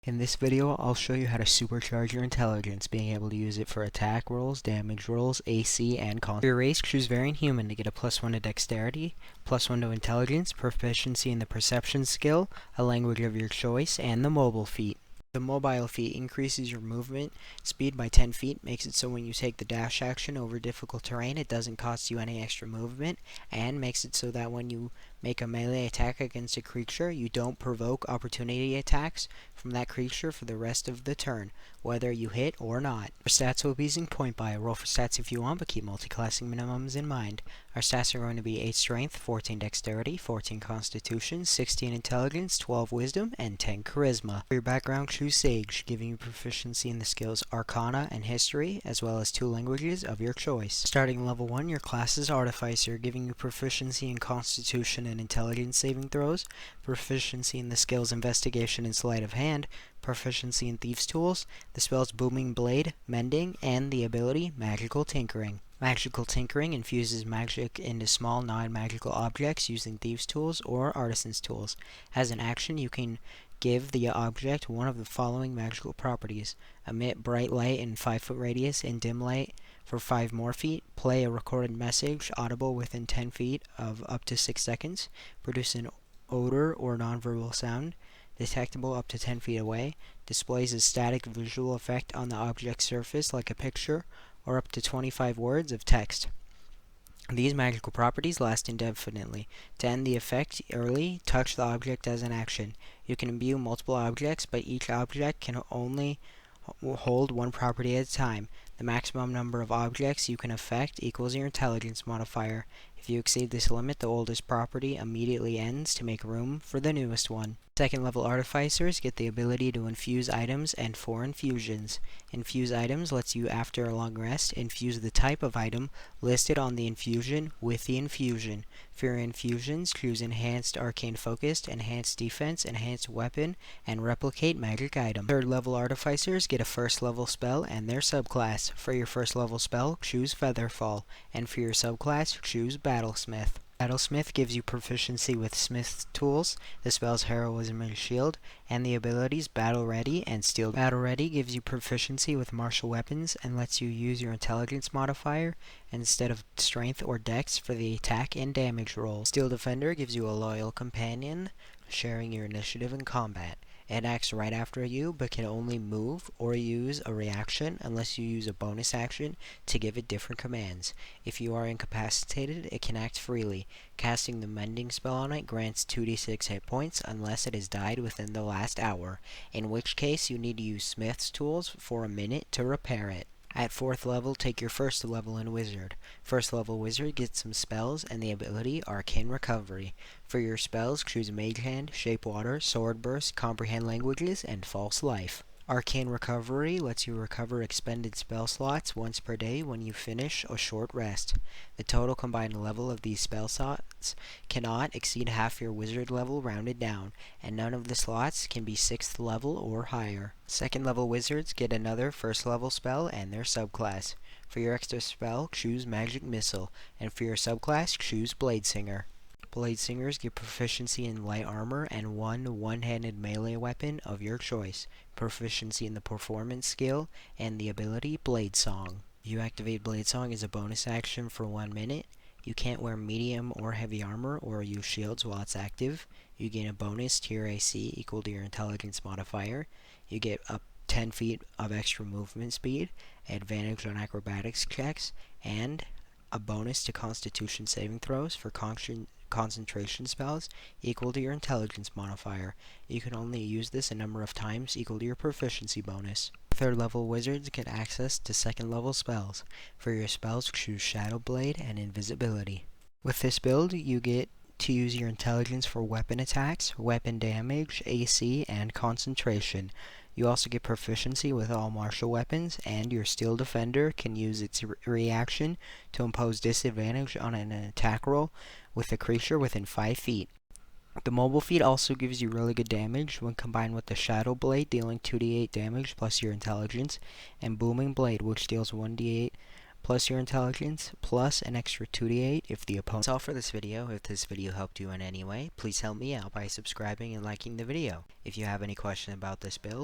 In this video, I'll show you how to supercharge your intelligence, being able to use it for attack rolls, damage rolls, AC, and con. For your race, choose Variant Human to get a +1 to Dexterity, +1 to Intelligence, Proficiency in the Perception skill, a language of your choice, and the Mobile feat. The mobile feat increases your movement speed by 10 feet, makes it so when you take the dash action over difficult terrain, it doesn't cost you any extra movement, and makes it so that when you make a melee attack against a creature, you don't provoke opportunity attacks from that creature for the rest of the turn, whether you hit or not. Our stats will be using point buy. Roll for stats if you want, but keep multi-classing minimums in mind. Our stats are going to be 8 strength, 14 dexterity, 14 constitution, 16 intelligence, 12 wisdom, and 10 charisma. For your background, choose Sage, giving you proficiency in the skills Arcana and History, as well as 2 languages of your choice. Starting level 1, your class is Artificer, giving you proficiency in Constitution and Intelligence saving throws, proficiency in the skills Investigation and Sleight of Hand, proficiency in Thieves' Tools, the spells Booming Blade, Mending, and the ability Magical Tinkering. Magical Tinkering infuses magic into small non-magical objects using Thieves' Tools or Artisan's Tools. As an action, you can give the object one of the following magical properties: emit bright light in 5-foot radius and dim light for 5 more feet, play a recorded message audible within 10 feet of up to 6 seconds, produce an odor or nonverbal sound detectable up to 10 feet away, displays a static visual effect on the object's surface like a picture, or up to 25 words of text. These magical properties last indefinitely. To end the effect early, touch the object as an action. You can imbue multiple objects, but each object can only hold one property at a time. The maximum number of objects you can affect equals your intelligence modifier. If you exceed this limit, the oldest property immediately ends to make room for the newest one. Second level Artificers get the ability to infuse items and 4 infusions. Infuse items lets you, after a long rest, infuse the type of item listed on the infusion with the infusion. For your infusions, choose Enhanced Arcane Focused, Enhanced Defense, Enhanced Weapon, and Replicate Magic Item. Third level Artificers get a first level spell and their subclass. For your first level spell, choose Featherfall, and for your subclass, choose Battlesmith. Battlesmith gives you proficiency with Smith's tools, the spells Heroism and Shield, and the abilities Battle Ready and Steel. Battle Ready gives you proficiency with martial weapons and lets you use your intelligence modifier instead of strength or dex for the attack and damage rolls. Steel Defender gives you a loyal companion, sharing your initiative in combat. It acts right after you, but can only move or use a reaction unless you use a bonus action to give it different commands. If you are incapacitated, it can act freely. Casting the Mending spell on it grants 2d6 hit points unless it has died within the last hour, in which case you need to use Smith's tools for a minute to repair it. At 4th level, take your first level in Wizard. First level Wizard gets some spells and the ability Arcane Recovery. For your spells, choose Mage Hand, Shape Water, Sword Burst, Comprehend Languages, and False Life. Arcane Recovery lets you recover expended spell slots once per day when you finish a short rest. The total combined level of these spell slots cannot exceed half your wizard level rounded down, and none of the slots can be 6th level or higher. Second level wizards get another first level spell and their subclass. For your extra spell, choose Magic Missile, and for your subclass, choose Bladesinger. Bladesingers get proficiency in light armor and one-handed melee weapon of your choice, proficiency in the performance skill, and the ability Blade Song. You activate Blade Song as a bonus action for 1 minute. You can't wear medium or heavy armor or use shields while it's active. You gain a bonus to your AC equal to your intelligence modifier. You get up 10 feet of extra movement speed, advantage on acrobatics checks, and a bonus to Constitution saving throws for concentration spells equal to your intelligence modifier. You can only use this a number of times equal to your proficiency bonus. Third level wizards get access to second level spells. For your spells, choose Shadow Blade and Invisibility. With this build, you get to use your intelligence for weapon attacks, weapon damage, AC, and concentration. You also get proficiency with all martial weapons, and your Steel Defender can use its reaction to impose disadvantage on an attack roll with a creature within 5 feet. The mobile feat also gives you really good damage when combined with the Shadow Blade, dealing 2d8 damage plus your intelligence, and Booming Blade, which deals 1d8 plus your intelligence, plus an extra 2d8 if the opponent. That's all for this video. If this video helped you in any way, please help me out by subscribing and liking the video. If you have any question about this build,